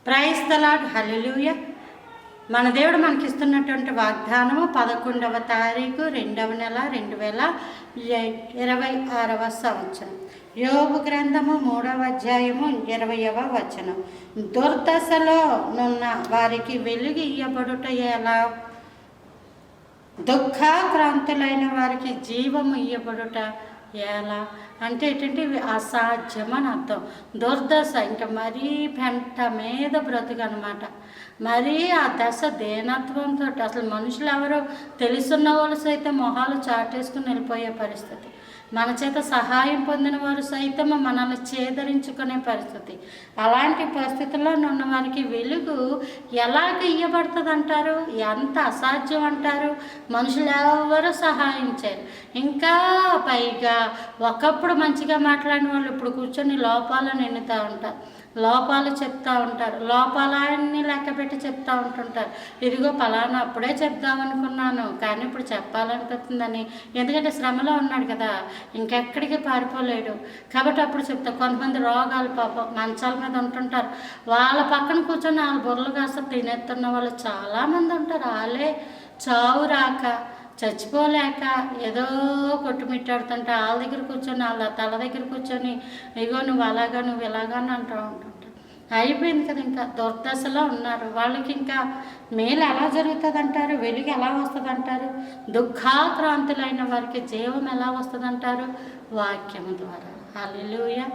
Praise the lord. హల్లెలూయా. మన దేవుడు మనకిస్తున్నటువంటి వాగ్దానము 11వ తారీఖు 2వ నెల 2026వ సంవత్సరం. యోబు గ్రంథము 3వ అధ్యాయము 20వ వచనం. దుర్దశలో నున్న వారికి వెలుగు ఇయ్యబడుట ఎలా? దుఃఖాక్రాంతులైన వారికి జీవము ఇయ్యబడుట ఎలా అంటే ఏంటంటే ఇవి అసాధ్యమని అర్థం. దుర్దశ ఇంకా మరీ పెంట మీద బ్రతుకు అనమాట. మరీ ఆ దశ దేనత్వంతో అసలు మనుషులు ఎవరో తెలుసున్న వాళ్ళు సైతం మొహాలు చాటేసుకుని వెళ్ళిపోయే పరిస్థితి. మన చేత సహాయం పొందిన వారు సైతం మనల్ని చేదరించుకునే పరిస్థితి. అలాంటి పరిస్థితుల్లో ఉన్న వారికి వెలుగు ఎలాగ ఇయ్యబడుతుంది అంటారు? ఎంత అసాధ్యం అంటారు? మనుషులు ఎవరు సహాయం చేయరు. ఇంకా పైగా ఒకప్పుడు మంచిగా మాట్లాడిన వాళ్ళు ఇప్పుడు కూర్చొని లోపాలను ఎన్నుతూ ఉంటారు, లోపాలు చెప్తూ ఉంటారు, లోపాలన్నీ లెక్క పెట్టి చెప్తూ ఉంటుంటారు. ఇదిగో పలానా అప్పుడే చెప్దామనుకున్నాను కానీ ఇప్పుడు చెప్పాలనిపిస్తుందని. ఎందుకంటే శ్రమలో ఉన్నాడు కదా, ఇంకెక్కడికి పారిపోలేడు కాబట్టి అప్పుడు చెప్తా. కొంతమంది రోగాలు పాపం మంచాల మీద ఉంటుంటారు, వాళ్ళ పక్కన కూర్చొని వాళ్ళ బుర్రలు కాస్త తినేస్తున్న వాళ్ళు చాలామంది ఉంటారు. వాళ్ళే చావు రాక చచ్చిపోలేక ఏదో కొట్టుమిట్టాడుతుంటే వాళ్ళ దగ్గర కూర్చొని వాళ్ళ తల దగ్గర కూర్చొని ఇగో నువ్వు అలాగా నువ్వు ఇలాగా అని అంటూ ఉంటుంటారు. అయిపోయింది కదా, ఇంకా దుర్దశలో ఉన్నారు. వాళ్ళకి ఇంకా మేలు ఎలా జరుగుతుంది అంటారు? వెలుగు ఎలా వస్తుంది అంటారు? దుఃఖాక్రాంతులైన వారికి జీవం ఎలా వస్తుంది అంటారు? వాక్యము ద్వారా. హల్లెలూయా.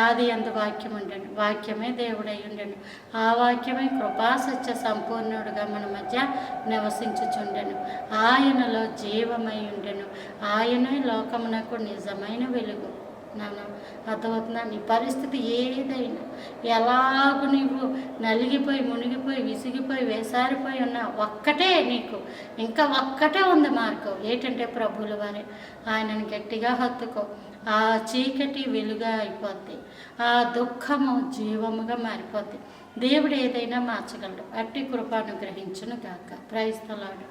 ఆది అందు వాక్యం ఉండండి, వాక్యమే దేవుడై ఉండండి, ఆ వాక్యమే కృపా సత్య సంపూర్ణుడుగా మన మధ్య నివసించుచుండెను. ఆయనలో జీవమై ఉండెను, ఆయనే లోకమునకు నిజమైన వెలుగు. నాన్న అర్థమవుతుందా? నీ పరిస్థితి ఏదైనా ఎలాగూ నీవు నలిగిపోయి మునిగిపోయి విసిగిపోయి వేసారిపోయి ఉన్నా ఒక్కటే నీకు, ఇంకా ఒక్కటే ఉంది మార్గం. ఏంటంటే ప్రభువుల వారే. ఆయనను గట్టిగా హత్తుకో. ఆ చీకటి వెలుగా అయిపోద్ది, ఆ దుఃఖము జీవముగా మారిపోద్ది. దేవుడు ఏదైనా మార్చగలడు. అట్టి కృప అనుగ్రహించును గాక. Praise the lord.